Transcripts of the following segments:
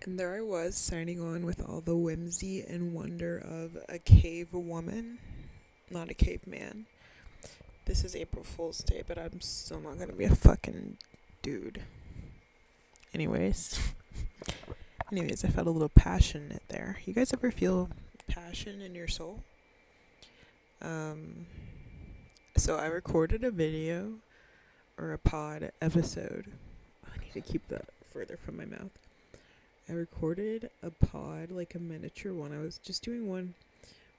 And there I was, signing on with all the whimsy and wonder of a cave woman, not a caveman. This is April Fool's Day, but I'm still not gonna be a fucking dude. Anyways. Anyways, I felt a little passionate there. You guys ever feel passion in your soul? So I recorded a video or a pod episode. I need to keep that further from my mouth. I recorded a pod, like a miniature one. I was just doing one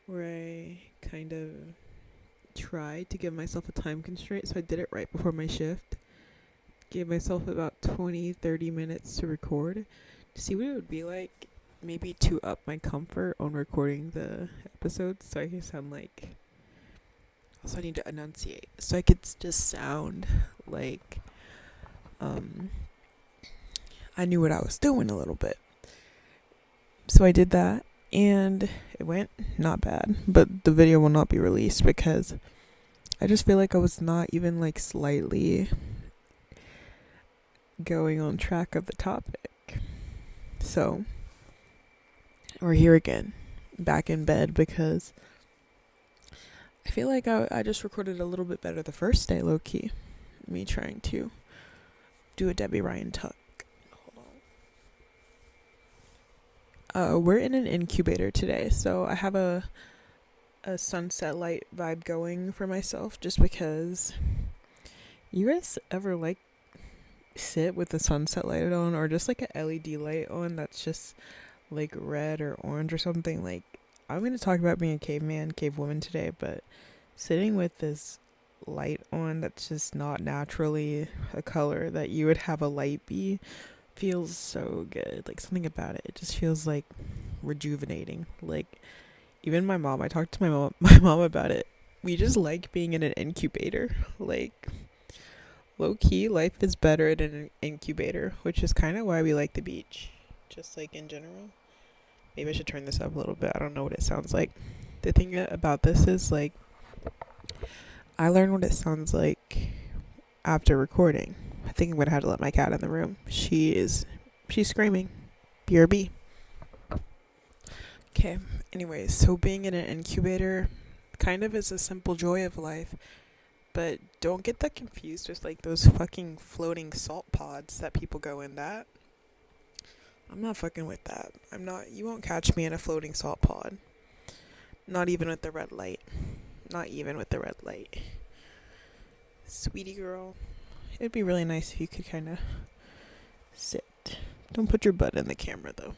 where I kind of tried to give myself a time constraint, so I did it right before my shift. Gave myself about 20-30 minutes to record to see what it would be like, maybe to up my comfort on recording the episodes so I can sound like... Also, I need to enunciate so I could just sound like I knew what I was doing a little bit. So I did that, and it went not bad, but the video will not be released because I just feel like I was not even like slightly going on track of the topic. So we're here again, back in bed, because I feel like I just recorded a little bit better the first day, low-key. Me trying to do a Debbie Ryan tuck. Hold on. We're in an incubator today, so I have a sunset light vibe going for myself, just because... You guys ever like sit with the sunset light on, or just like a LED light on that's just like red or orange or something? Like, I'm going to talk about being a caveman, cavewoman today, but sitting with this light on that's just not naturally a color that you would have a light be feels so good. Like, something about it just feels like rejuvenating. Like, even my mom, I talked to my mom about it. We just like being in an incubator. Like, low-key, life is better in an incubator, which is kind of why we like the beach, just like in general. Maybe I should turn this up a little bit. I don't know what it sounds like. The thing about this is, like, I learned what it sounds like after recording. I think I'm going to have to let my cat in the room. She's screaming. BRB. Okay, anyways, so being in an incubator kind of is a simple joy of life. But don't get that confused with, like, those fucking floating salt pods that people go in that. I'm not fucking with that. You won't catch me in a floating salt pod. Not even with the red light. Sweetie girl. It'd be really nice if you could kind of sit. Don't put your butt in the camera, though.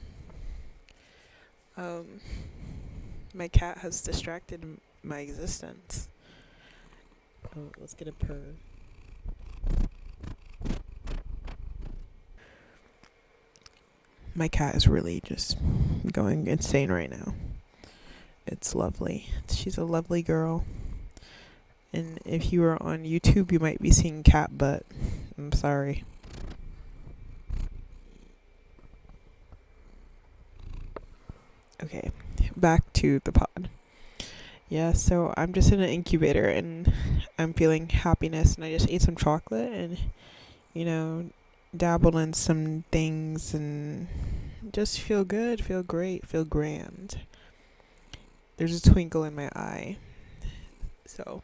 My cat has distracted my existence. Oh, let's get a purr. My cat is really just going insane right now. It's lovely. She's a lovely girl. And if you are on YouTube, you might be seeing cat butt. I'm sorry. Okay, back to the pod. Yeah, so I'm just in an incubator and I'm feeling happiness, and I just ate some chocolate and, dabbled in some things and just feel good, feel great, feel grand. There's a twinkle in my eye, so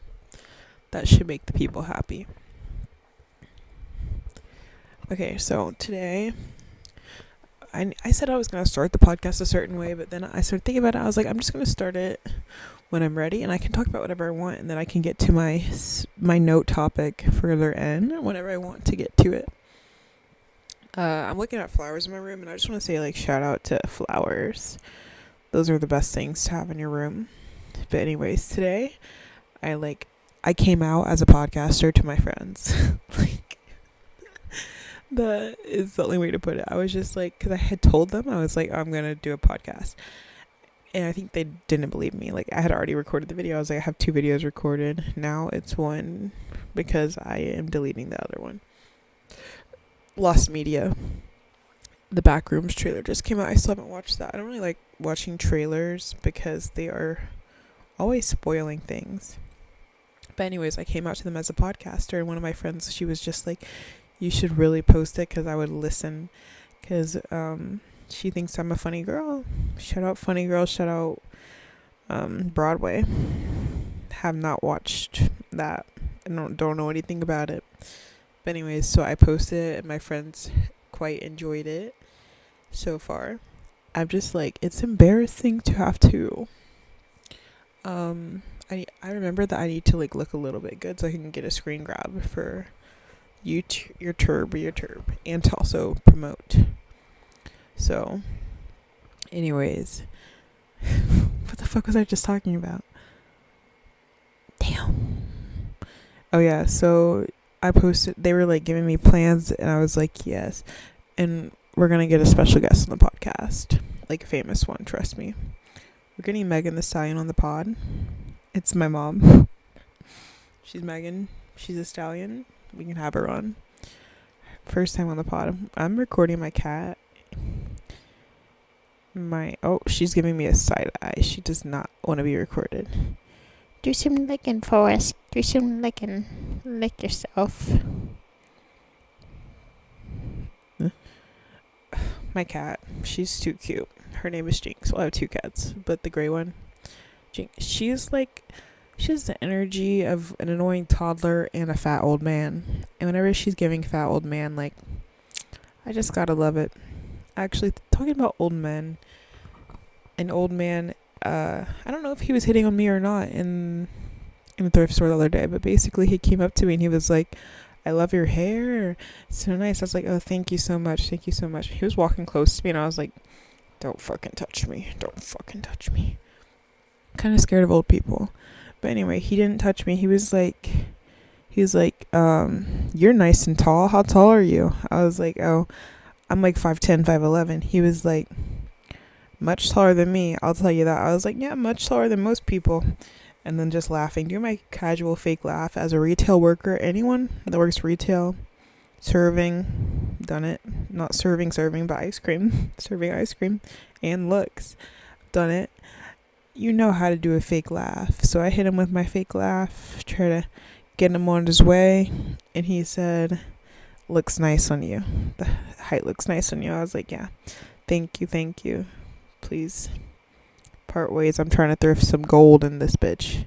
that should make the people happy. Okay, so today, I said I was going to start the podcast a certain way, but then I started thinking about it. I was like, I'm just going to start it when I'm ready, and I can talk about whatever I want, and then I can get to my note topic further in whenever I want to get to it. I'm looking at flowers in my room, and I just want to say, like, shout out to flowers. Those are the best things to have in your room. But anyways, today I came out as a podcaster to my friends. Like, that is the only way to put it. I was just like, because I had told them, I was like, I'm gonna do a podcast, and I think they didn't believe me. Like, I had already recorded the video. I was like, I have 2 videos recorded. Now it's one because I am deleting the other one. Lost Media, the Backrooms trailer just came out. I still haven't watched that. I don't really like watching trailers because they are always spoiling things. But anyways, I came out to them as a podcaster, and one of my friends, she was just like, You should really post it because I would listen. Because she thinks I'm a funny girl. Shout out funny girl. Shout out Broadway. Have not watched that. I don't know anything about it. But anyways, so I posted it and my friends quite enjoyed it so far. I'm just like, it's embarrassing to have to I remember that I need to like look a little bit good so I can get a screen grab for your turb and to also promote. So anyways, what the fuck was I just talking about? Damn. Oh yeah, so I posted, they were like giving me plans and I was like, yes. And we're gonna get a special guest on the podcast. Like a famous one, trust me. We're getting Megan the Stallion on the pod. It's my mom. She's Megan. She's a stallion. We can have her on. First time on the pod. I'm recording my cat. She's giving me a side eye. She does not want to be recorded. Do some licking for us. Do some licking. Lick yourself. My cat. She's too cute. Her name is Jinx. Well, I have two cats, but the gray one, Jinx, she has the energy of an annoying toddler and a fat old man. And whenever she's giving fat old man, like, I just gotta love it. Actually, talking about old men, an old man, I don't know if he was hitting on me or not in the thrift store the other day, but basically he came up to me and he was like, I love your hair. It's so nice. I was like, oh, thank you so much. Thank you so much. He was walking close to me and I was like, don't fucking touch me. Don't fucking touch me. Kind of scared of old people. But anyway, he didn't touch me. He was like, you're nice and tall. How tall are you? I was like, oh, I'm like 5'10", 5'11". He was like, much taller than me. I'll tell you that. I was like, yeah, much taller than most people. And then just laughing. Do my casual fake laugh as a retail worker. Anyone that works retail, serving, done it. Not serving, but ice cream. Serving ice cream and looks, done it. You know how to do a fake laugh. So I hit him with my fake laugh, try to get him on his way. And he said, looks nice on you. The height looks nice on you. I was like, yeah, thank you. Please part ways. I'm trying to thrift some gold in this bitch.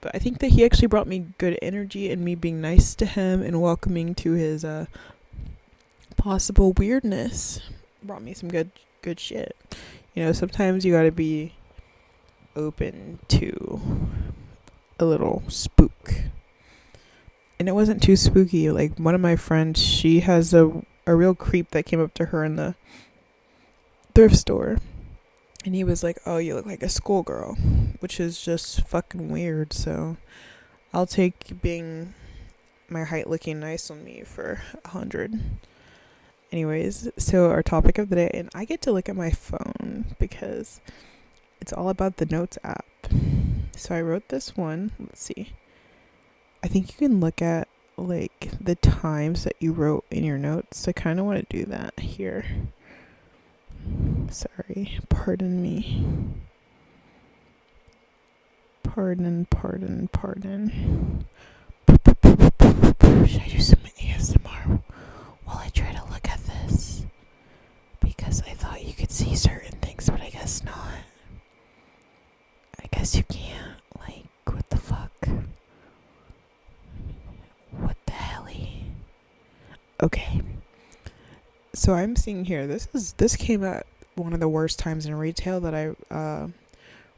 But I think that he actually brought me good energy and me being nice to him and welcoming to his possible weirdness brought me some good shit. You know, sometimes you gotta be open to a little spook. And it wasn't too spooky. Like, one of my friends, she has a real creep that came up to her in the thrift store. And he was like, oh, you look like a schoolgirl, which is just fucking weird. So I'll take being my height looking nice on me for 100. Anyways, so our topic of the day, and I get to look at my phone because it's all about the notes app. So I wrote this one. Let's see. I think you can look at like the times that you wrote in your notes. I kind of want to do that here. Sorry, pardon me. Pardon. Should I do some ASMR while I try to look at this? Because I thought you could see certain things, but I guess not. I guess you can't. Like, what the fuck? What the helly? Okay. So I'm seeing here, this came at one of the worst times in retail that I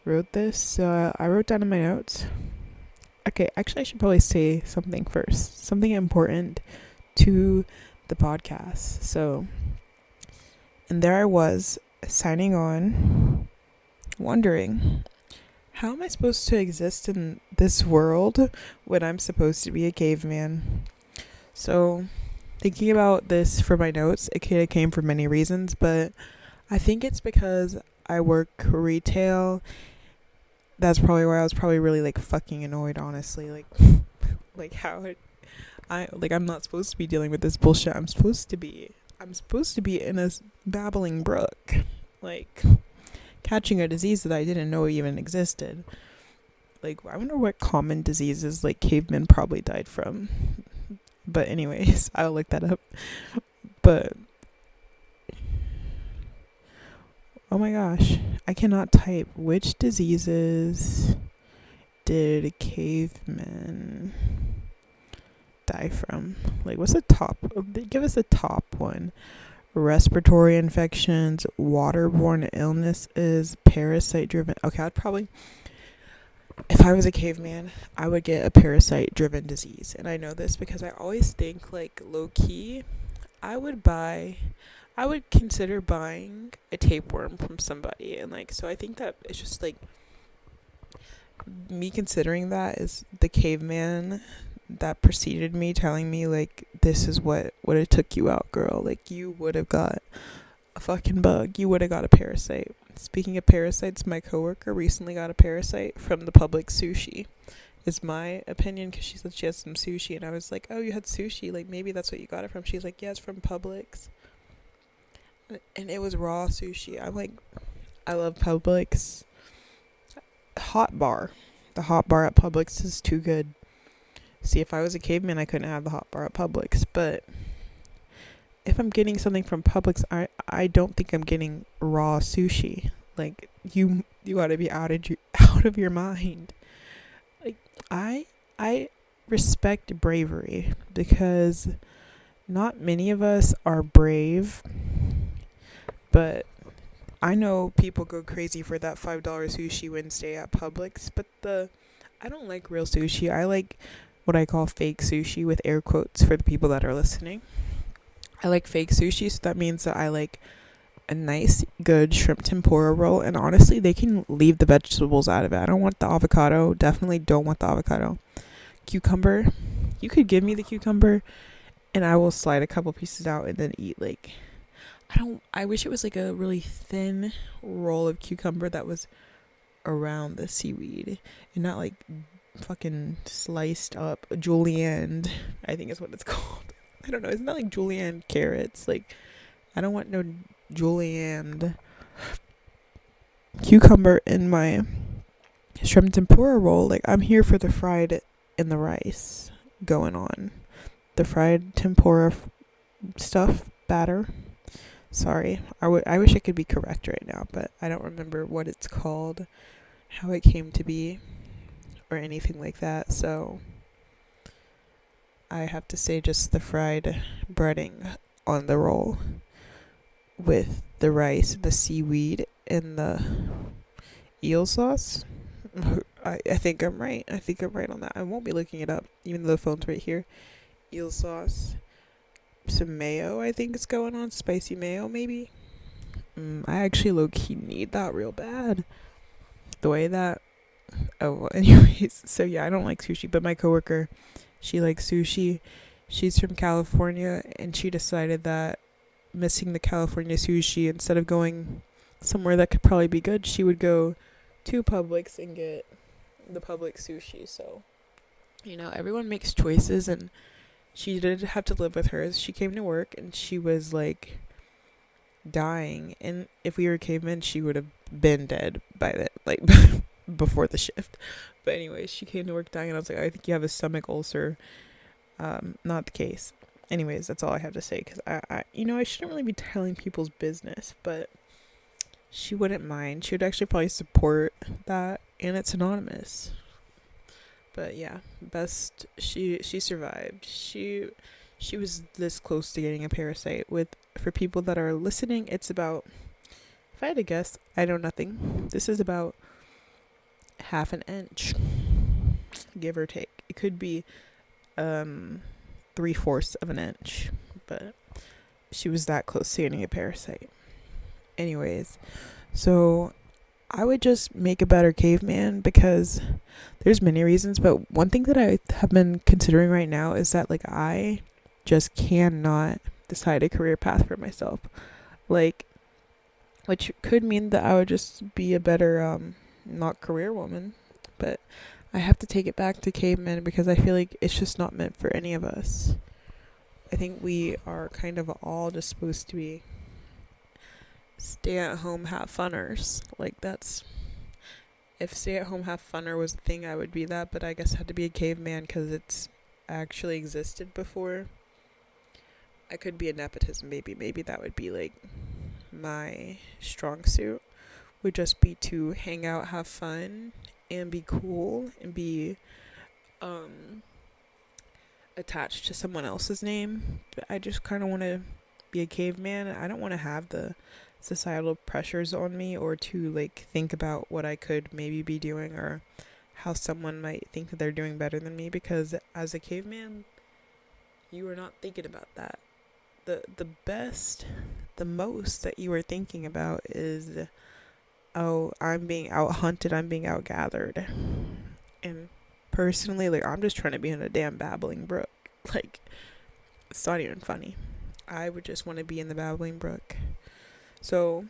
wrote this. I wrote down in my notes. Okay, actually I should probably say something first. Something important to the podcast. So, and there I was signing on, wondering, how am I supposed to exist in this world when I'm supposed to be a caveman? So, thinking about this for my notes, it could have came for many reasons, but I think it's because I work retail. That's probably why I was probably really like fucking annoyed, honestly. Like how I'm not supposed to be dealing with this bullshit. I'm supposed to be in a babbling brook, like catching a disease that I didn't know even existed. Like, I wonder what common diseases like cavemen probably died from. But anyways, I'll look that up. But oh my gosh, I cannot type. Which diseases did cavemen die from? Like, what's the top? Give us the top one. Respiratory infections, waterborne illnesses, parasite driven. Okay, I'd probably, if I was a caveman, I would get a parasite driven disease. And I know this because I always think, like, low key, I would buy, I would consider buying a tapeworm from somebody. And, like, so I think that it's just like me considering that is the caveman that preceded me telling me, like, this is what would have took you out, girl. Like, you would have got a fucking bug. You would have got a parasite. Speaking of parasites, my coworker recently got a parasite from the public sushi. Is my opinion, because she said she had some sushi, and I was like, oh, you had sushi, like maybe that's what you got it from. She's like, yeah, it's from Publix, and it was raw sushi. I'm like, I love Publix. Hot bar, the hot bar at Publix is too good. See, if I was a caveman, I couldn't have the hot bar at Publix, but if I'm getting something from Publix, I don't think I'm getting raw sushi. Like, you gotta be out of your mind. Like, I respect bravery, because not many of us are brave, but I know people go crazy for that $5 sushi Wednesday at Publix, but I don't like real sushi. I like what I call fake sushi, with air quotes for the people that are listening. I like fake sushi, so that means that I like a nice, good shrimp tempura roll, and honestly, they can leave the vegetables out of it. I don't want the avocado. Definitely don't want the avocado. Cucumber, you could give me the cucumber, and I will slide a couple pieces out and then eat. Like, I wish it was like a really thin roll of cucumber that was around the seaweed, and not like fucking sliced up julienne, I think is what it's called. I don't know, isn't that like julienne carrots? Like, I don't want no julienne cucumber in my shrimp tempura roll. Like, I'm here for the fried and the rice going on. The fried tempura stuff batter. Sorry, I wish I could be correct right now, but I don't remember what it's called, how it came to be, or anything like that. So I have to say just the fried breading on the roll with the rice, the seaweed, and the eel sauce. I think I'm right. I think I'm right on that. I won't be looking it up, even though the phone's right here. Eel sauce. Some mayo, I think is going on. Spicy mayo, maybe. I actually low-key need that real bad. The way that... Oh, well, anyways. So, yeah, I don't like sushi, but my coworker, she likes sushi. She's from California, and she decided that missing the California sushi, instead of going somewhere that could probably be good, she would go to Publix and get the Publix sushi. So, everyone makes choices, and she did have to live with hers. She came to work and she was like dying, and if we were cavemen, she would have been dead by the like before the shift. But anyways, she came to work dying, and I was like, I think you have a stomach ulcer. Not the case. Anyways, that's all I have to say, because I shouldn't really be telling people's business, but she wouldn't mind. She would actually probably support that, and it's anonymous. But yeah, she survived. She was this close to getting a parasite. For people that are listening, it's about, if I had to guess, I know nothing. This is about half an inch, give or take. It could be 3/4 of an inch, but she was that close to getting a parasite. Anyways, so I would just make a better caveman, because there's many reasons, but one thing that I have been considering right now is that, like, I just cannot decide a career path for myself. Like, which could mean that I would just be a better not career woman, but I have to take it back to cavemen, because I feel like it's just not meant for any of us. I think we are kind of all just supposed to be stay at home, have funners. Like, that's, if stay at home, have funner was the thing, I would be that, but I guess I had to be a caveman, because it's actually existed before, I could be a nepotism baby. Maybe that would be like my strong suit, would just be to hang out, have fun, and be cool and be um attached to someone else's name. But I just kind of want to be a caveman. I don't want to have the societal pressures on me, or to like think about what I could maybe be doing, or how someone might think that they're doing better than me, because as a caveman, you are not thinking about that. The most that you are thinking about is, oh, I'm being out hunted, I'm being out gathered. And personally, like, I'm just trying to be in a damn babbling brook. Like, it's not even funny. I would just want to be in the babbling brook. So,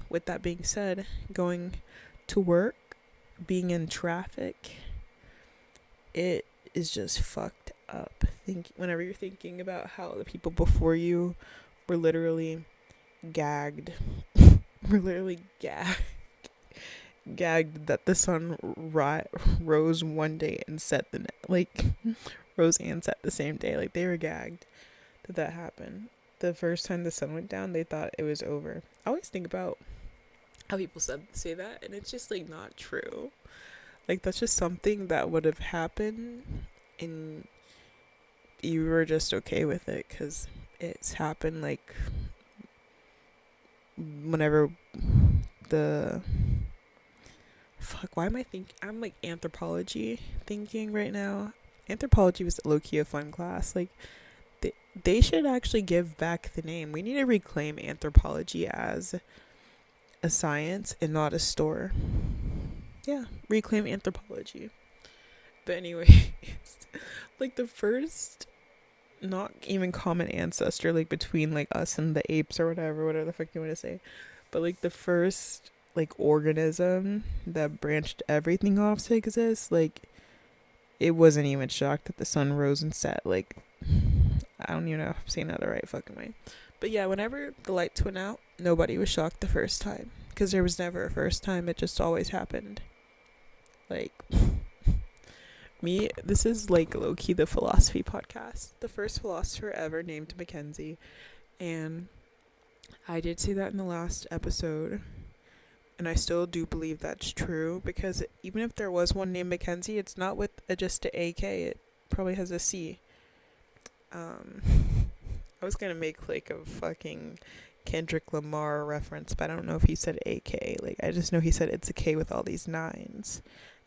with that being said, going to work, being in traffic, it is just fucked up. Whenever you're thinking about how the people before you were literally gagged, were literally gagged that the sun rose one day and set rose and set the same day. Like, they were gagged that happened. The first time the sun went down, they thought it was over. I always think about how people say that, and it's just like not true. Like, that's just something that would have happened, and you were just okay with it because it's happened. Like, whenever the fuck, why am I thinking? I'm like anthropology thinking right now. Anthropology was low-key a fun class. Like, they should actually give back the name. We need to reclaim anthropology as a science and not a store. Yeah, reclaim anthropology. But anyway, like, the first not even common ancestor, like, between like us and the apes or whatever the fuck you want to say, but like the first like organism that branched everything off to exist, like, it wasn't even shocked that the sun rose and set. Like, I don't even know if I'm saying that the right fucking way. But yeah, whenever the lights went out, nobody was shocked the first time. Because there was never a first time, it just always happened. Like, this is like low-key the philosophy podcast. The first philosopher ever named Mackenzie. And I did say that in the last episode. And I still do believe that's true. Because even if there was one named Mackenzie, it's not with just a AK. It probably has a C. I was gonna make like a fucking Kendrick Lamar reference, but I don't know if he said AK. Like, I just know he said it's a K with all these nines,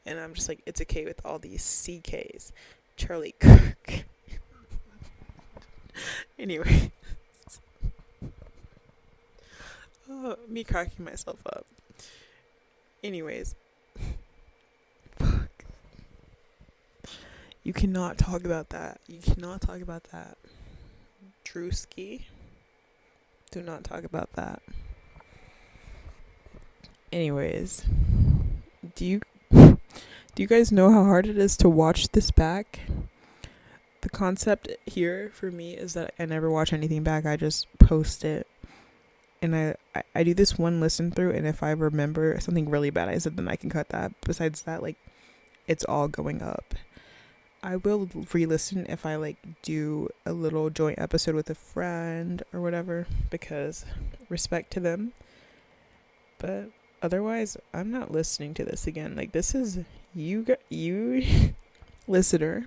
and I'm just like, it's a K with all these CKs. Charlie Kirk. Anyway, me cracking myself up. Anyways, fuck. You cannot talk about that. You cannot talk about that. Drewski. Do not talk about that. Anyways, do you guys know how hard it is to watch this back? The concept here for me is that I never watch anything back. I just post it. And I do this one listen through, and if I remember something really bad I said, then I can cut that. Besides that, like, it's all going up. I will re-listen if I like do a little joint episode with a friend or whatever, because respect to them. But otherwise, I'm not listening to this again. Like, this is you listener,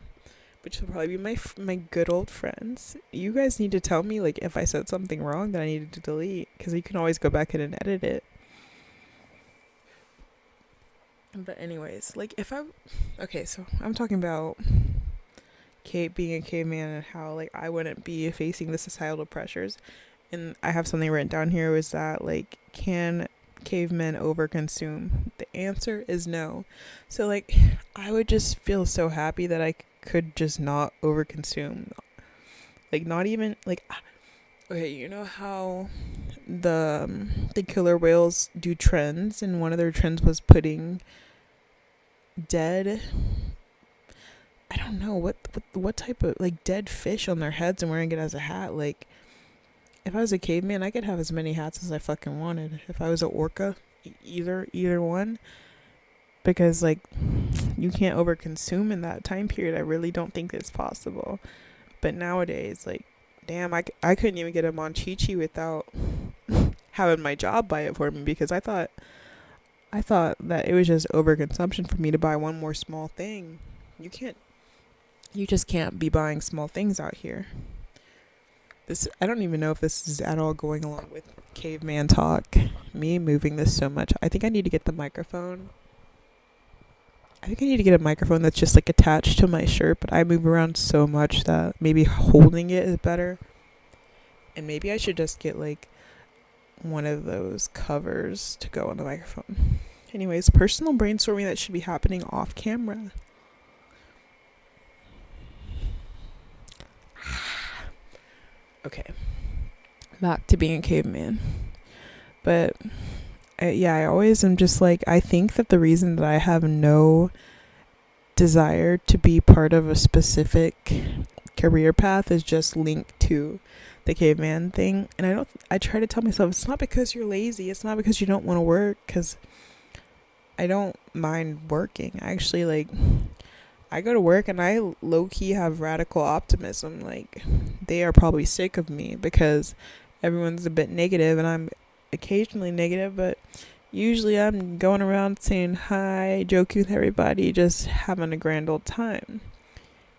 which will probably be my good old friends. You guys need to tell me, like, if I said something wrong that I needed to delete, because you can always go back in and edit it. But anyways, like, so I'm talking about being a caveman, and how, like, I wouldn't be facing the societal pressures. And I have something written down here, was that, like, can cavemen overconsume? The answer is no. So, like, I would just feel so happy that I could just not overconsume. Like, not even, like, okay, you know how the killer whales do trends, and one of their trends was putting dead, I don't know what type of, like, dead fish on their heads and wearing it as a hat. Like, if I was a caveman, I could have as many hats as I fucking wanted. If I was an orca, either one, because like you can't overconsume in that time period. I really don't think it's possible. But nowadays, like, damn, I couldn't even get a Monchichi without having my job buy it for me, because I thought that it was just overconsumption for me to buy one more small thing. You just can't be buying small things out here. I don't even know if this is at all going along with caveman talk. Me moving this so much. I think I need to get the microphone. I think I need to get a microphone that's just like attached to my shirt, but I move around so much that maybe holding it is better. And maybe I should just get like one of those covers to go on the microphone. Anyways, personal brainstorming that should be happening off camera. Okay, back to being a caveman. But I always am just like, I think that the reason that I have no desire to be part of a specific career path is just linked to the caveman thing. And I try to tell myself it's not because you're lazy, it's not because you don't want to work, because I don't mind working. Actually, like, I go to work and I low-key have radical optimism. Like, they are probably sick of me because everyone's a bit negative and I'm occasionally negative, but usually I'm going around saying hi, joking with everybody, just having a grand old time.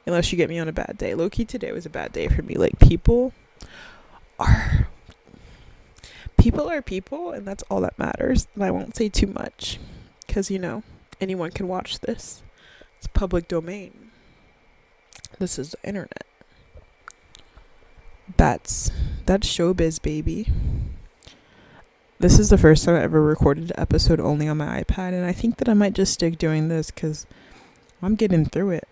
Unless you get me on a bad day. Low-key, today was a bad day for me. Like, are people, and that's all that matters. And I won't say too much, because, anyone can watch this. It's public domain. This is the internet. That's showbiz, baby. This is the first time I ever recorded an episode only on my iPad, and I think that I might just stick doing this because I'm getting through it.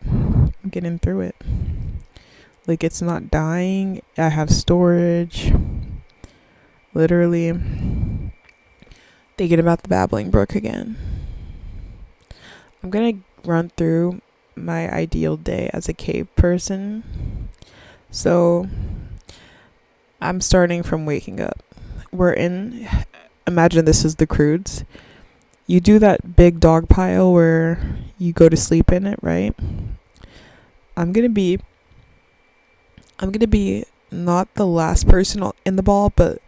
Like, it's not dying. I have storage. Literally. Thinking about the babbling brook again. I'm gonna run through my ideal day as a cave person. So I'm starting from waking up. Imagine this is the Crudes. You do that big dog pile where you go to sleep in it, right? I'm gonna be not the last person in the ball, but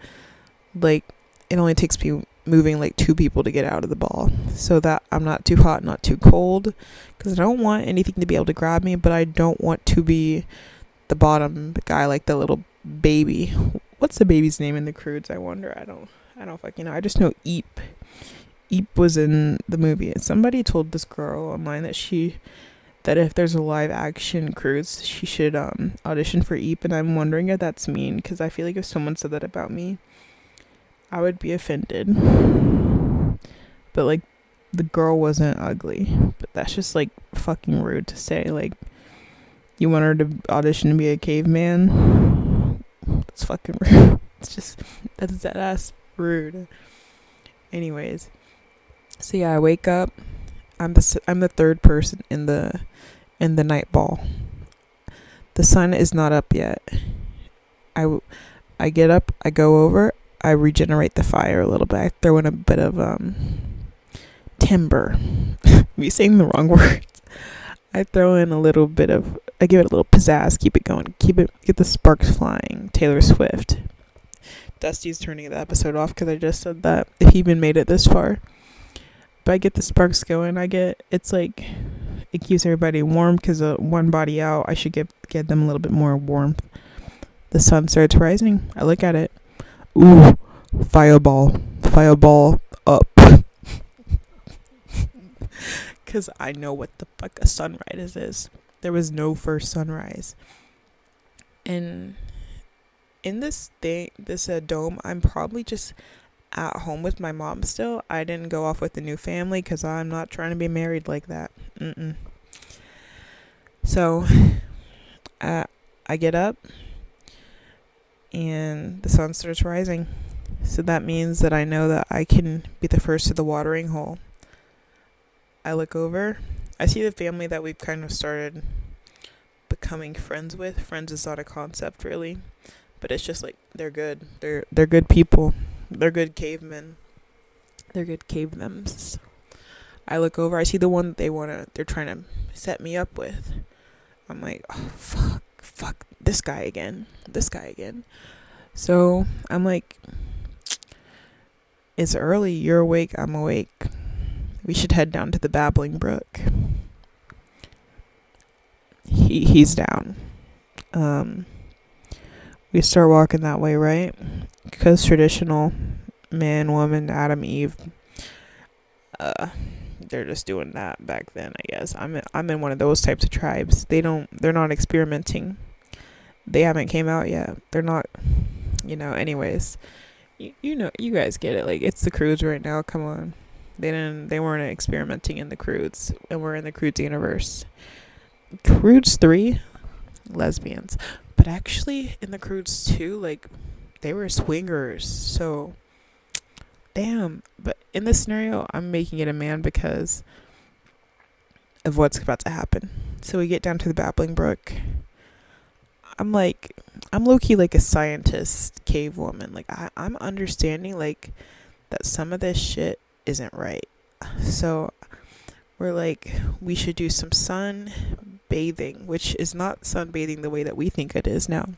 like, it only takes me moving like 2 people to get out of the ball, so that I'm not too hot, not too cold, because I don't want anything to be able to grab me, but I don't want to be the bottom guy, like the little baby. What's the baby's name in the Crudes? I wonder. I don't fucking know. I just know Eep. Eep was in the movie, and somebody told this girl online that if there's a live action Crudes, she should audition for Eep, and I'm wondering if that's mean, because I feel like if someone said that about me, I would be offended. But like, the girl wasn't ugly, but that's just like fucking rude to say. Like, you want her to audition to be a caveman? That's fucking rude. That's dead ass rude. Anyways, so yeah, I wake up. I'm the third person in the night ball. The sun is not up yet. I get up, I go over, I regenerate the fire a little bit. I throw in a bit of timber. Me saying the wrong words. I throw in a little bit of, I give it a little pizzazz, keep it going, get the sparks flying. Taylor Swift. Dusty's turning the episode off because I just said that, if he even made it this far. But I get the sparks going. It's like, it keeps everybody warm, because one body out, I should get them a little bit more warmth. The sun starts rising. I look at it. Ooh, fireball up. Because I know what the fuck a sunrise is. There was no first sunrise. And in this dome, I'm probably just at home with my mom still. I didn't go off with a new family because I'm not trying to be married like that. So I get up and the sun starts rising. So that means that I know that I can be the first to the watering hole. I look over. I see the family that we've kind of started becoming friends with. Friends is not a concept really, but it's just like, they're good. They're good people. They're good cavemen. They're good cavemems. I look over, I see the one that they're trying to set me up with. I'm like, oh, fuck, this guy again. So I'm like, it's early, you're awake, I'm awake. We should head down to the Babbling Brook. He's down. We start walking that way, right? Because traditional man, woman, Adam, Eve, they're just doing that back then, I guess. I'm in one of those types of tribes. They're not experimenting. They haven't came out yet. They're not, anyways. You guys get it. Like, it's the Crudes right now. Come on. They weren't experimenting in the Crudes, and we're in the Crudes universe. Crudes 3, lesbians. But actually, in the Crudes 2, like, they were swingers. So, damn. But in this scenario, I'm making it a man because of what's about to happen. So we get down to the Babbling Brook. I'm low-key like a scientist cavewoman. Like, I'm understanding, like, that some of this shit isn't right. So we're like, we should do some sun bathing, which is not sunbathing the way that we think it is now.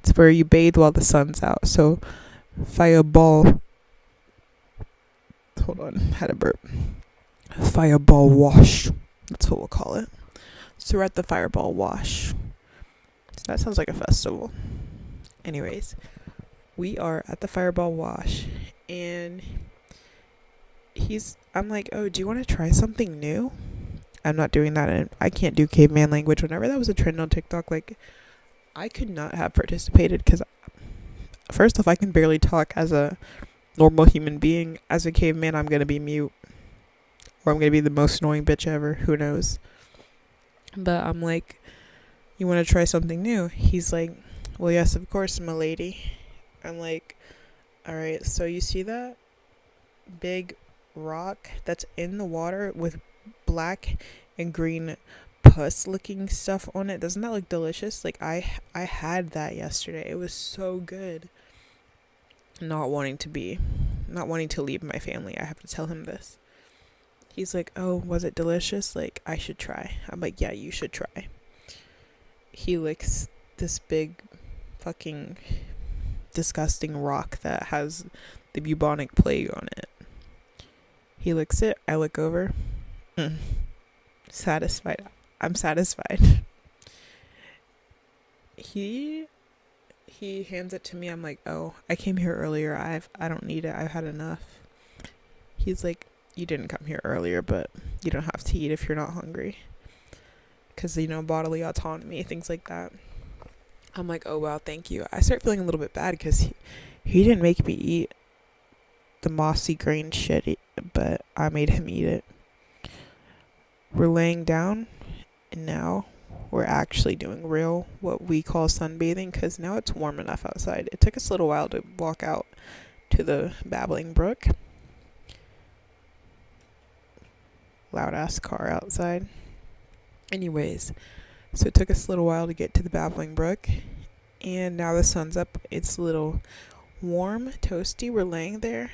It's where you bathe while the sun's out. So fireball. Hold on, had a burp. Fireball wash. That's what we'll call it. So we're at the fireball wash. So that sounds like a festival. Anyways, we are at the fireball wash, and I'm like, oh, do you want to try something new? I'm not doing that, and I can't do caveman language. Whenever that was a trend on TikTok, like, I could not have participated because, first off, I can barely talk as a normal human being. As a caveman, I'm gonna be mute, or I'm gonna be the most annoying bitch ever. Who knows? But I'm like, you want to try something new? He's like, well, yes, of course, my lady. I'm like, all right. So you see that big rock that's in the water with black and green pus looking stuff on it? Doesn't that look delicious? Like, I had that yesterday. It was so good. Not wanting to leave my family, I have to tell him this. He's like, oh, was it delicious? Like, I should try. I'm like, yeah, you should try. He licks this big fucking disgusting rock that has the bubonic plague on it. He licks it. I look over. Satisfied. I'm satisfied. He hands it to me. I'm like, oh, I came here earlier. I don't need it. I've had enough. He's like, you didn't come here earlier, but you don't have to eat if you're not hungry. Because, bodily autonomy, things like that. I'm like, oh, wow, thank you. I start feeling a little bit bad because he didn't make me eat the mossy grain shit, but I made him eat it. We're laying down, and now we're actually doing real, what we call sunbathing, because now it's warm enough outside. It took us a little while to walk out to the Babbling Brook. Loud ass car outside. Anyways, so it took us a little while to get to the Babbling Brook, and now the sun's up. It's a little warm, toasty. We're laying there.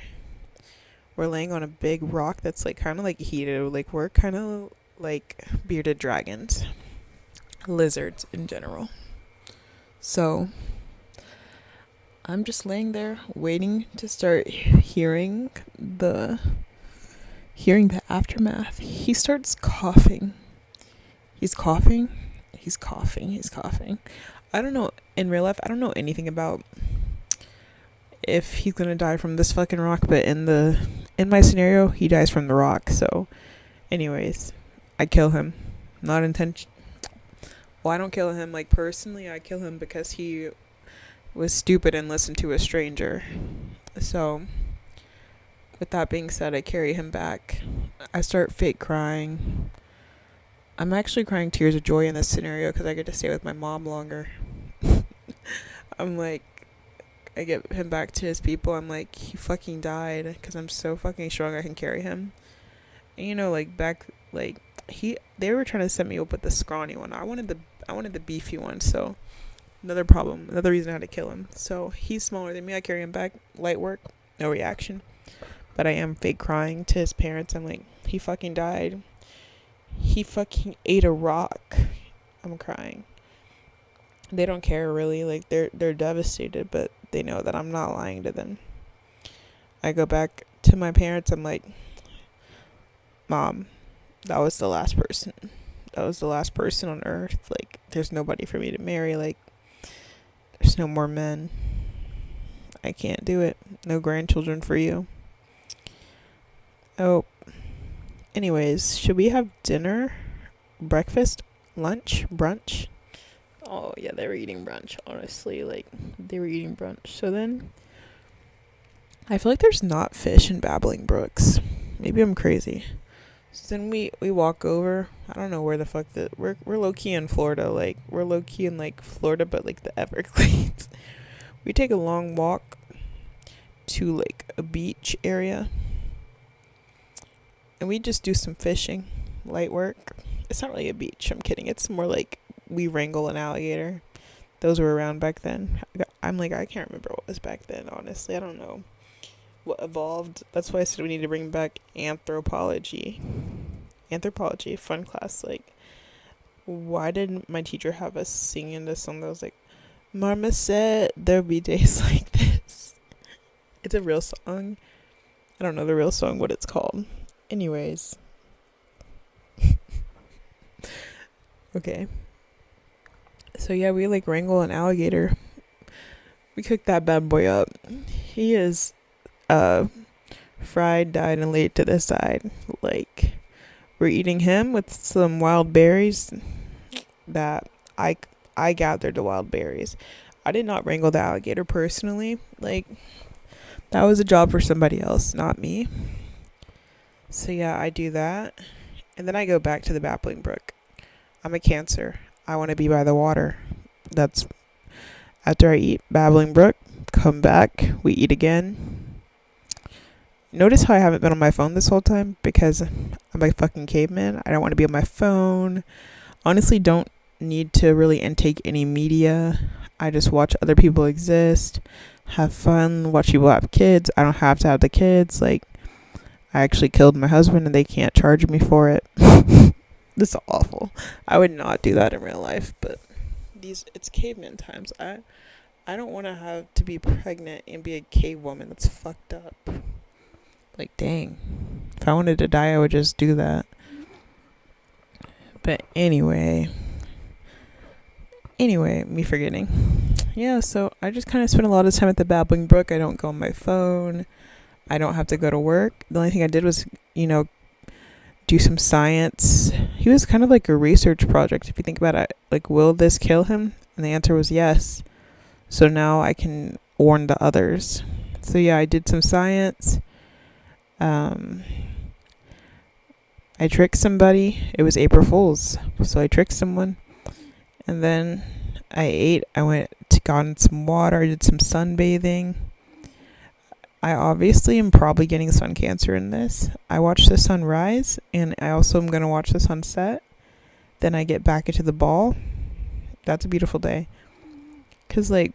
We're laying on a big rock that's like kind of like heated. Like, we're kind of like bearded dragons, lizards in general. So I'm just laying there waiting to start hearing the aftermath. He starts coughing. He's coughing. I don't know, in real life, I don't know anything about if he's gonna die from this fucking rock, but in my scenario, he dies from the rock. So anyways, I kill him. Not intention. Well, I don't kill him, like, personally. I kill him because he was stupid and listened to a stranger. So with that being said, I carry him back. I start fake crying. I'm actually crying tears of joy in this scenario because I get to stay with my mom longer. I'm like, I get him back to his people. I'm like, he fucking died because I'm so fucking strong I can carry him. And they were trying to set me up with the scrawny one. I wanted the beefy one. So another reason I had to kill him. So he's smaller than me. I carry him back. Light work, no reaction. but I am fake crying to his parents. I'm like, he fucking died. He fucking ate a rock. I'm crying. They don't care really. Like they're devastated, but they know that I'm not lying to them. I go back to my parents. I'm like, Mom, that was the last person. That was the last person on earth. Like, there's nobody for me to marry. Like, there's no more men. I can't do it. No grandchildren for you. Oh, anyways, should we have dinner, breakfast, lunch, brunch? Oh, yeah, they were eating brunch, honestly. Like, they were eating brunch. So then, I feel like there's not fish in Babbling Brooks. Maybe I'm crazy. So then we walk over. I don't know where the fuck we're low key in Florida. Like, we're low key in like Florida, but like the Everglades. We take a long walk to like a beach area, and we just do some fishing, light work. It's not really a beach. I'm kidding. It's more like we wrangle an alligator. Those were around back then. I'm like, I can't remember what was back then. Honestly, I don't know what evolved. That's why I said we need to bring back anthropology. Anthropology, fun class. Like, why did my teacher have us singing this song that was like, Mama said there'll be days like this? It's a real song. I don't know the real song, what it's called. Anyways. Okay. So yeah, we like wrangle an alligator. We cook that bad boy up. He is fried, dyed, and laid to the side. Like, we're eating him with some wild berries that I gathered the wild berries. I did not wrangle the alligator personally. Like, that was a job for somebody else, not me. So yeah, I do that. And then I go back to the Babbling Brook. I'm a Cancer. I want to be by the water. That's after I eat Babbling Brook, come back, we eat again. Notice how I haven't been on my phone this whole time? Because I'm a fucking caveman. I don't want to be on my phone. Honestly, don't need to really intake any media. I just watch other people exist, have fun, watch people have kids. I don't have to have the kids. Like, I actually killed my husband and they can't charge me for it. This is awful. I would not do that in real life, but it's caveman times. I don't want to have to be pregnant and be a cave woman. That's fucked up. Like, dang. If I wanted to die, I would just do that. But anyway, me forgetting. Yeah, so I just kind of spend a lot of time at the Babbling Brook. I don't go on my phone. I don't have to go to work. The only thing I did was, do some science. He was kind of like a research project, if you think about it. Like, will this kill him? And the answer was yes. So now I can warn the others. So yeah, I did some science. I tricked somebody. It was April Fool's. So I tricked someone. And then I ate. I got in some water. I did some sunbathing. I obviously am probably getting sun cancer in this. I watched the sun rise, and I also am going to watch the sun set. Then I get back into the ball. That's a beautiful day. Because, like,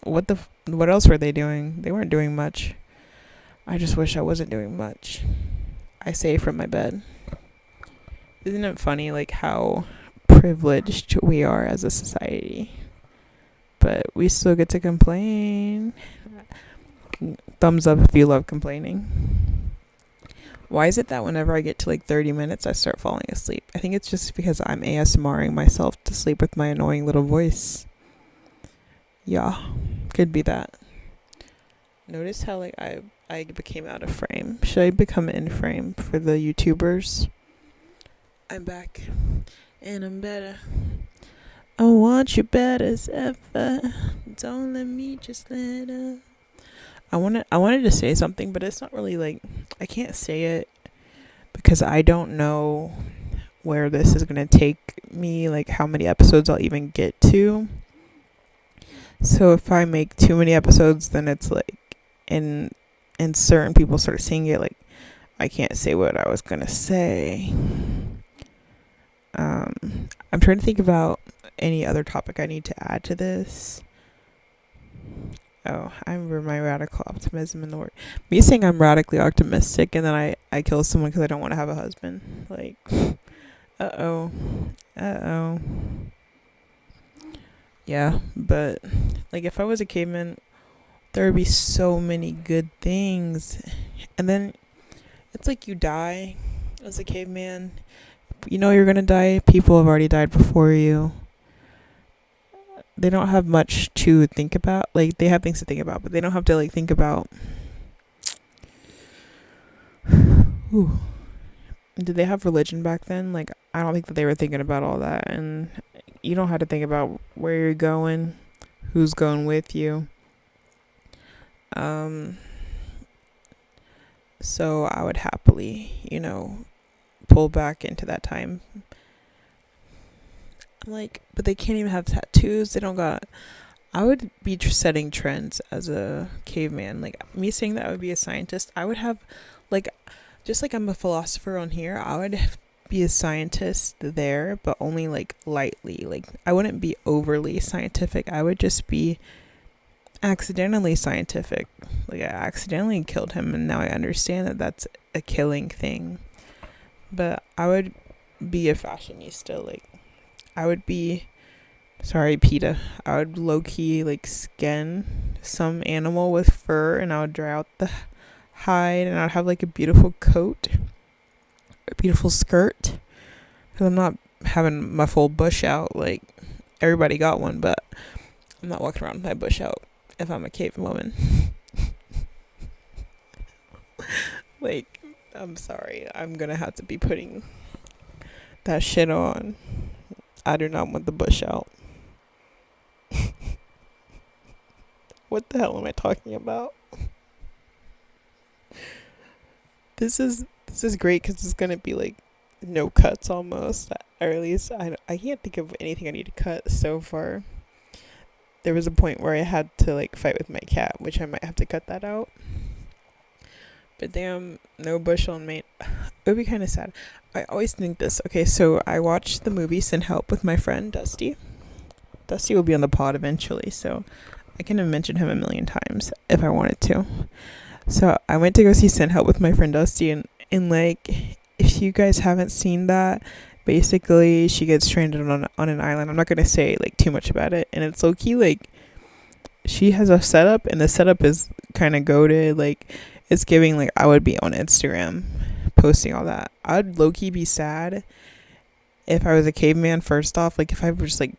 what else were they doing? They weren't doing much. I just wish I wasn't doing much. I say from my bed. Isn't it funny, like, how privileged we are as a society? But we still get to complain. Thumbs up if you love complaining. Why is it that whenever I get to like 30 minutes, I start falling asleep? I think it's just because I'm ASMRing myself to sleep with my annoying little voice. Yeah, could be that. Notice how like I became out of frame. Should I become in frame for the YouTubers? I'm back, and I'm better. I want you better as ever. Don't let me just let up. I wanted to say something, but it's not really like, I can't say it because I don't know where this is going to take me, like how many episodes I'll even get to. So if I make too many episodes, then it's like, and certain people start seeing it, like I can't say what I was going to say. I'm trying to think about any other topic I need to add to this. Oh, I remember my radical optimism in the word. Me saying I'm radically optimistic and then I kill someone because I don't want to have a husband. Like, uh oh. Uh oh. Yeah, but like if I was a caveman, there would be so many good things. And then it's like you die as a caveman. You know you're gonna die. People have already died before you. They don't have much to think about. Like they have things to think about, but they don't have to like think about. Ooh, did they have religion back then? Like I don't think that they were thinking about all that. And you don't have to think about where you're going, who's going with you. Um. So I would happily, pull back into that time. Like, but they can't even have tattoos. They don't got. I would be setting trends as a caveman. Like me saying that I would be a scientist. I would have, like, just like I'm a philosopher on here. I would be a scientist there, but only like lightly. Like I wouldn't be overly scientific. I would just be accidentally scientific. Like I accidentally killed him, and now I understand that that's a killing thing. But I would be a fashionista. Like I would be, sorry, PETA. I would low key like skin some animal with fur, and I would dry out the hide, and I'd have like a beautiful coat, a beautiful skirt. Cause I'm not having my full bush out. Like everybody got one, but I'm not walking around with my bush out if I'm a cave woman. Like, I'm sorry. I'm gonna have to be putting that shit on. I do not want the bush out. What the hell am I talking about? This is great because it's gonna be like no cuts almost, or at least I can't think of anything I need to cut so far. There was a point where I had to like fight with my cat, which I might have to cut that out. But damn, no bush on me. It would be kind of sad. I always think this. Okay, so I watched the movie Send Help with my friend Dusty. Dusty will be on the pod eventually, so I can have mentioned him a million times if I wanted to. So I went to go see Send Help with my friend Dusty, and like, if you guys haven't seen that, basically she gets stranded on an island. I'm not gonna say like too much about it, and it's low key like she has a setup, and the setup is kind of goated. Like it's giving like I would be on Instagram posting all that. I'd low key be sad if I was a caveman. First off, like if I was like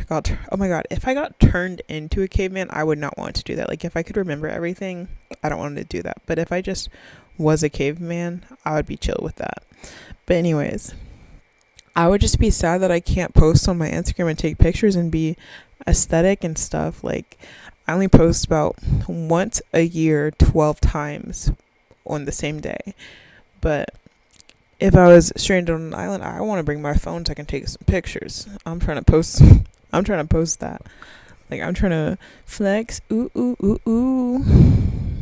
oh my god, if I got turned into a caveman, I would not want to do that. Like if I could remember everything, I don't want to do that. But if I just was a caveman, I would be chill with that. But anyways, I would just be sad that I can't post on my Instagram and take pictures and be aesthetic and stuff. Like I only post about once a year, 12 times on the same day. But if I was stranded on an island, I want to bring my phone so I can take some pictures. I'm trying to post that. Like I'm trying to flex. Ooh ooh ooh ooh.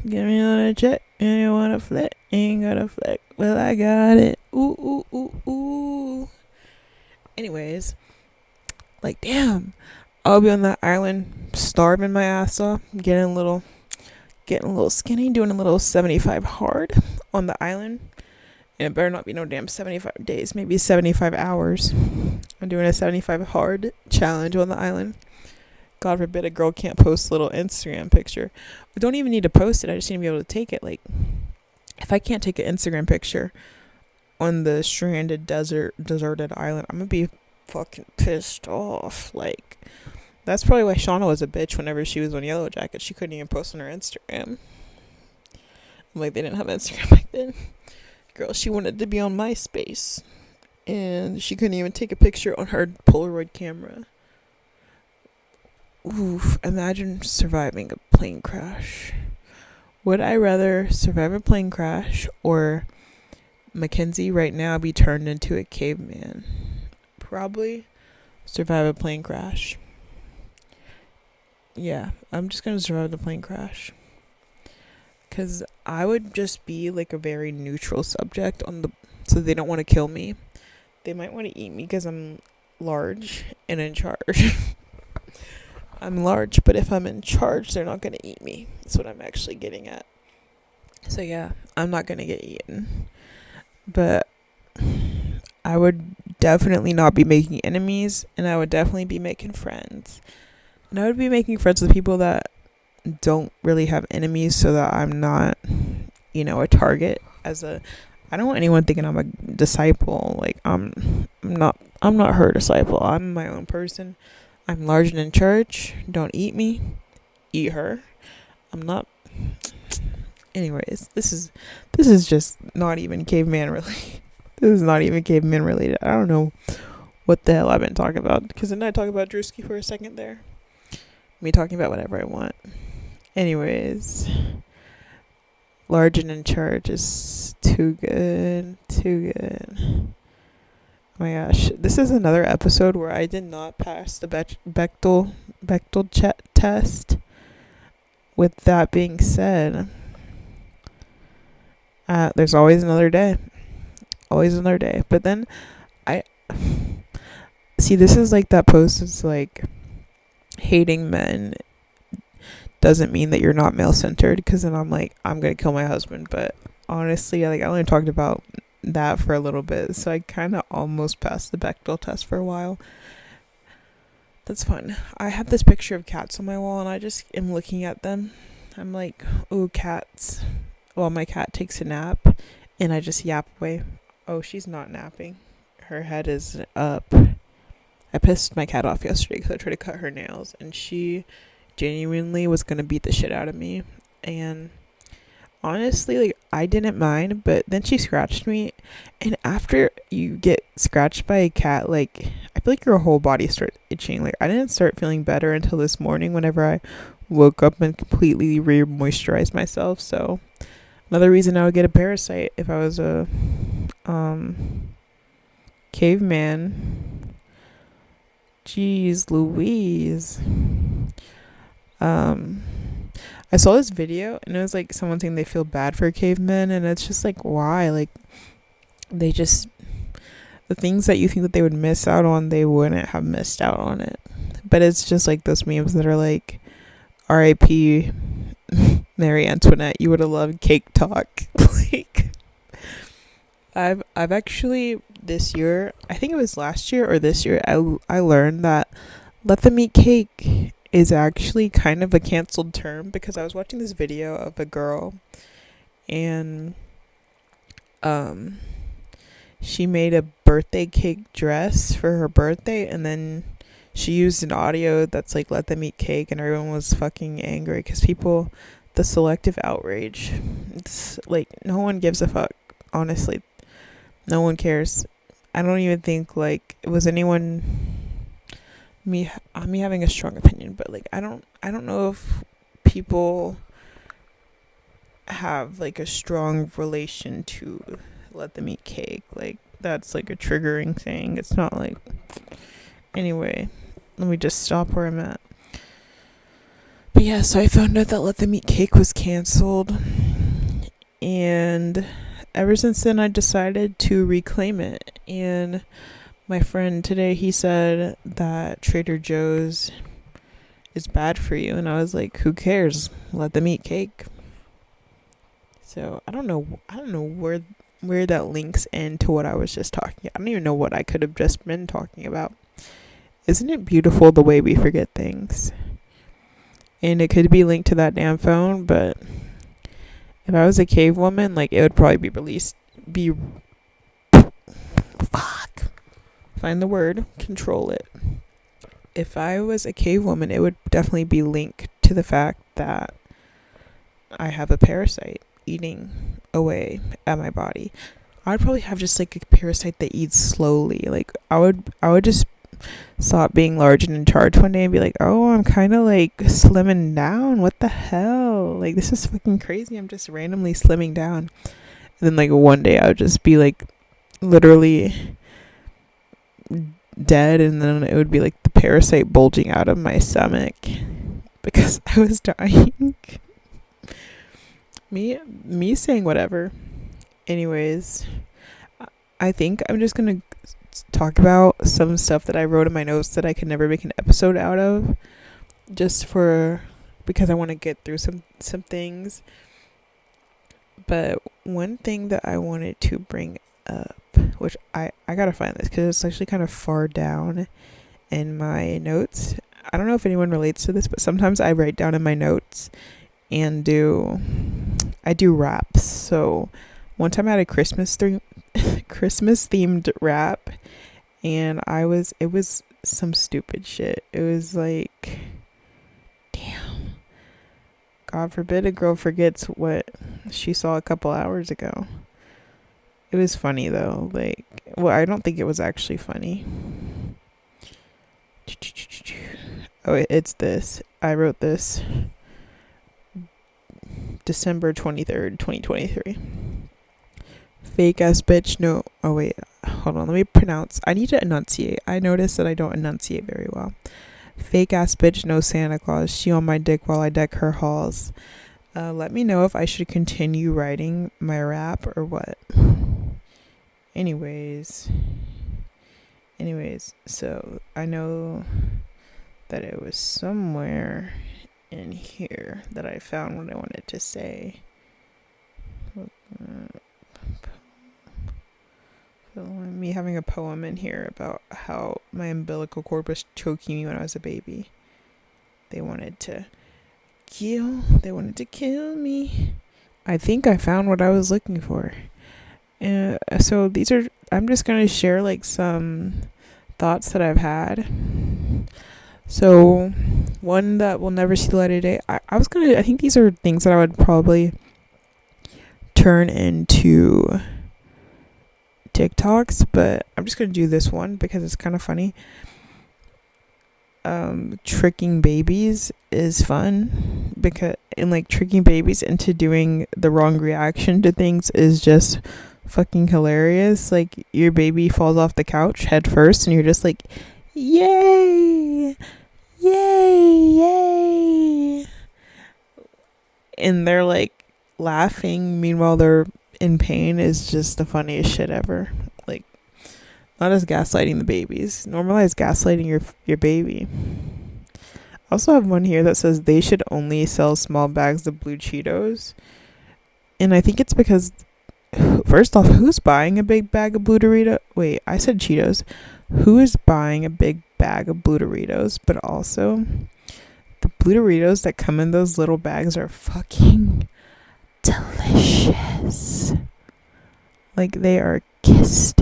Give me another check. You wanna flex? Ain't gotta flex. Well, I got it. Ooh ooh ooh ooh. Anyways, like damn, I'll be on that island, starving my ass off, getting a little skinny, doing a little 75 hard on the island. And it better not be no damn 75 days, maybe 75 hours. I'm doing a 75 hard challenge on the island. God forbid a girl can't post a little Instagram picture. I don't even need to post it. I just need to be able to take it. Like, if I can't take an Instagram picture on the stranded deserted island, I'm gonna be fucking pissed off. Like, that's probably why Shauna was a bitch whenever she was on Yellow Jacket. She couldn't even post on her Instagram. Like, they didn't have Instagram back then. Girl, she wanted to be on MySpace, and she couldn't even take a picture on her Polaroid camera. Oof, imagine surviving a plane crash. Would I rather survive a plane crash or Mackenzie right now be turned into a caveman? Probably survive a plane crash. Yeah, I'm just gonna survive the plane crash. Because I would just be like a very neutral subject so they don't want to kill me. They might want to eat me because I'm large and in charge. I'm large, but if I'm in charge, they're not gonna eat me. That's what I'm actually getting at. So yeah, I'm not gonna get eaten. But I would definitely not be making enemies, and I would definitely be making friends. And I would be making friends with people that don't really have enemies, so that I'm not, a target as a. I don't want anyone thinking I'm a disciple. Like I'm not her disciple. I'm my own person. I'm large and in church. Don't eat me. Eat her. I'm not. Anyways, this is just not even caveman related. This is not even caveman related. I don't know what the hell I've been talking about. Because didn't I talk about Drewski for a second there? Me talking about whatever I want. Anyways, large and in charge is too good. Too good. Oh my gosh. This is another episode where I did not pass the Bechtel test. With that being said, there's always another day. Always another day. But then I see, this is like that post. It's like hating men doesn't mean that you're not male centered, because then I'm like, I'm gonna kill my husband. But honestly, I only talked about that for a little bit, so I kind of almost passed the Bechdel test for a while. That's fun. I have this picture of cats on my wall, and I just am looking at them. I'm like, ooh, cats. Well, my cat takes a nap, and I just yap away. Oh, she's not napping. Her head is up. I pissed my cat off yesterday because I tried to cut her nails, and she genuinely was gonna beat the shit out of me. And honestly, like, I didn't mind, but then she scratched me, and after you get scratched by a cat, like, I feel like your whole body starts itching. Like, I didn't start feeling better until this morning whenever I woke up and completely re-moisturized myself. So another reason I would get a parasite if I was a caveman. Jeez Louise. I saw this video, and it was like someone saying they feel bad for cavemen, and it's just like, why? Like, they just, the things that you think that they would miss out on, they wouldn't have missed out on it. But it's just like those memes that are like, R.I.P. Mary Antoinette, you would have loved cake talk. Like, I've actually this year, I think it was last year or this year, I learned that let them eat cake is actually kind of a canceled term, because I was watching this video of a girl, and she made a birthday cake dress for her birthday, and then she used an audio that's like let them eat cake, and everyone was fucking angry because people, the selective outrage, it's like no one gives a fuck. Honestly, no one cares. I don't even think like it was anyone, me having a strong opinion, but like I don't know if people have like a strong relation to let them eat cake. Like, that's like a triggering thing. It's not like, anyway, let me just stop where I'm at. But yeah, so I found out that let them eat cake was canceled, and ever since then I decided to reclaim it. And my friend today, he said that Trader Joe's is bad for you, and I was like, who cares? Let them eat cake. So I don't know where that links into what I was just talking about. I don't even know what I could have just been talking about. Isn't it beautiful the way we forget things? And it could be linked to that damn phone, but if I was a cave woman, like, it would probably be fuck. Find the word, control it. If I was a cave woman, it would definitely be linked to the fact that I have a parasite eating away at my body. I would probably have just like a parasite that eats slowly. Like, I would just stop being large and in charge one day and be like, oh, I'm kind of like slimming down. What the hell? Like, this is fucking crazy. I'm just randomly slimming down. And then like one day I would just be like literally dead, and then it would be like the parasite bulging out of my stomach because I was dying. me saying whatever. Anyways, I think I'm just gonna talk about some stuff that I wrote in my notes that I could never make an episode out of. just because I want to get through some things. But one thing that I wanted to bring up, which I gotta find this because it's actually kind of far down in my notes. I don't know if anyone relates to this, but sometimes I write down in my notes and I do raps. So one time I had a Christmas themed rap, and it was some stupid shit. It was like, damn, God forbid a girl forgets what she saw a couple hours ago. It was funny though. Like, well, I don't think it was actually funny. Oh, it's this. I wrote this December 23rd, 2023. Fake ass bitch. No. Oh, wait. Hold on. Let me pronounce. I need to enunciate. I noticed that I don't enunciate very well. Fake ass bitch. No Santa Claus. She on my dick while I deck her halls. Let me know if I should continue writing my rap or what. Anyways, so I know that it was somewhere in here that I found what I wanted to say. Me having a poem in here about how my umbilical cord was choking me when I was a baby. They wanted to kill me. I think I found what I was looking for. So I'm just going to share like some thoughts that I've had. So one that will never see the light of day. I think these are things that I would probably turn into TikToks, but I'm just going to do this one because it's kind of funny. Tricking babies is fun and tricking babies into doing the wrong reaction to things is just fucking hilarious. Like, your baby falls off the couch head first and you're just like, yay, yay, yay, and they're like laughing meanwhile they're in pain is just the funniest shit ever. Like, not as gaslighting the babies. Normalize gaslighting your baby. I also have one here that says they should only sell small bags of blue Cheetos. And I think it's because, first off, who's buying a big bag of blue Doritos? Wait, I said Cheetos. Who is buying a big bag of blue Doritos? But also, the blue Doritos that come in those little bags are fucking delicious. Like, they are kissed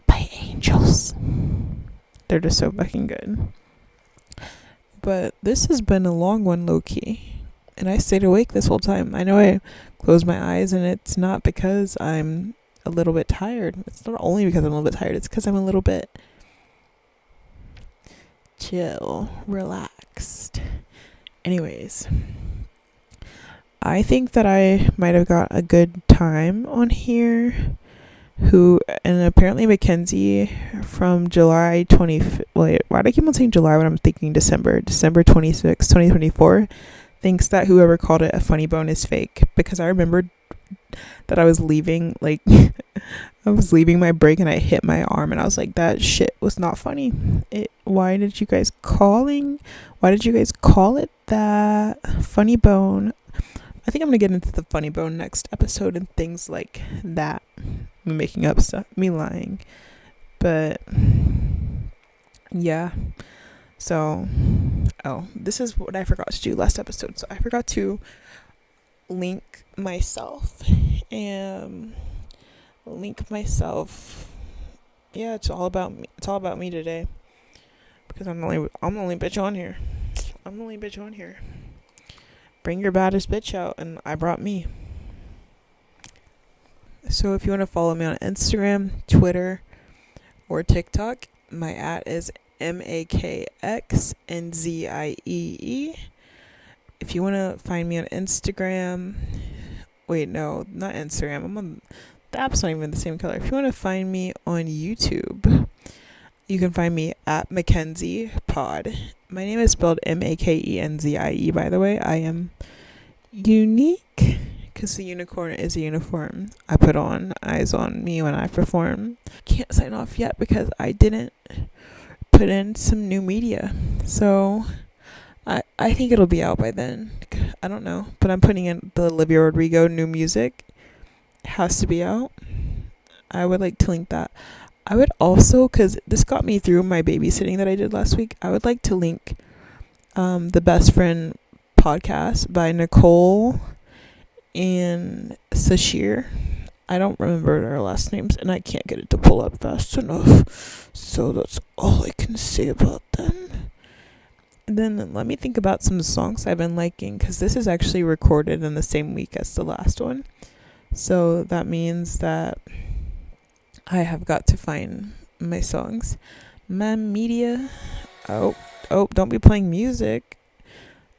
by angels. They're just so fucking good. But this has been a long one, low-key. And I stayed awake this whole time. I know I closed my eyes, and it's not because I'm a little bit tired. It's not only because I'm a little bit tired. It's because I'm a little bit chill, relaxed. Anyways, I think that I might have got a good time on here. And apparently Mackenzie from July 25th, wait, why do I keep on saying July when I'm thinking December 26th, 2024, thinks that whoever called it a funny bone is fake, because I remembered that I was leaving, my break and I hit my arm and I was like, that shit was not funny. Why did you guys call it that? Funny bone. I think I'm gonna get into the funny bone next episode and things like that. Me making up stuff, me lying. But yeah. So, this is what I forgot to do last episode. So I forgot to link myself. Yeah, it's all about me. It's all about me today. Because I'm the only bitch on here. Bring your baddest bitch out, and I brought me. So if you want to follow me on Instagram, Twitter, or TikTok, my @ is MAKXNZIEE. If you want to find me on Instagram, wait, no, not Instagram. The app's not even the same color. If you want to find me on YouTube, you can find me at Mackenzie Pod. My name is spelled MAKENZIE, by the way. I am unique because the unicorn is a uniform I put on eyes on me when I perform. Can't sign off yet because I didn't put in some new media. So I think it'll be out by then. I don't know, but I'm putting in the Olivia Rodrigo new music. It has to be out. I would like to link that. I would also, cause this got me through my babysitting that I did last week. I would like to link the Best Friend podcast by Nicole and Sashir. I don't remember their last names, and I can't get it to pull up fast enough. So that's all I can say about them. And then let me think about some songs I've been liking, because this is actually recorded in the same week as the last one. So that means that I have got to find my songs. My media. Oh, don't be playing music.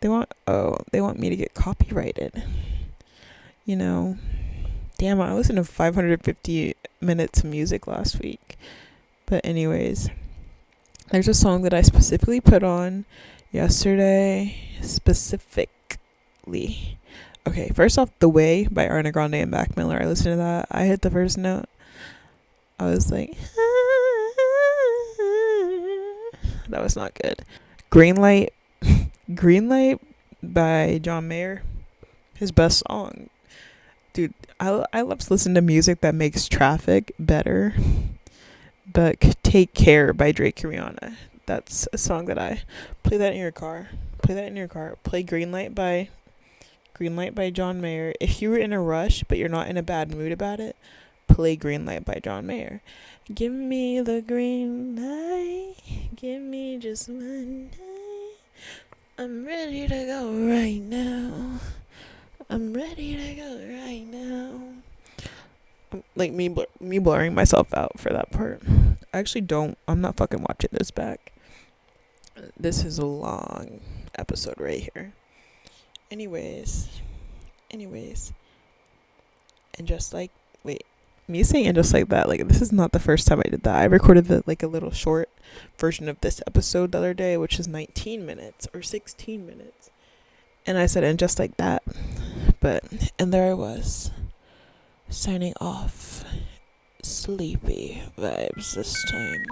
They want me to get copyrighted. You know, damn, I listened to 550 minutes of music last week. But anyways, there's a song that I specifically put on yesterday. Specifically. Okay, first off, The Way by Ariana Grande and Mac Miller. I listened to that. I hit the first note. I was like, that was not good. Green Light. Green Light by John Mayer. His best song. Dude, I love to listen to music that makes traffic better. But Take Care by Drake and Rihanna. That's a song that I play that in your car. Play that in your car. Play Green Light by John Mayer. If you were in a rush but you're not in a bad mood about it, play Green Light by John Mayer. Give me the green light. Give me just one night. I'm ready to go right now. I'm ready to go right now. Like me blurring myself out for that part. I actually don't. I'm not fucking watching this back. This is a long episode right here. Anyways. And just like, wait. Me saying and just like that, like, this is not the first time I did that. I recorded a little short version of this episode the other day, which is 19 minutes or 16 minutes. And I said, and just like that. And there I was, signing off. Sleepy vibes this time.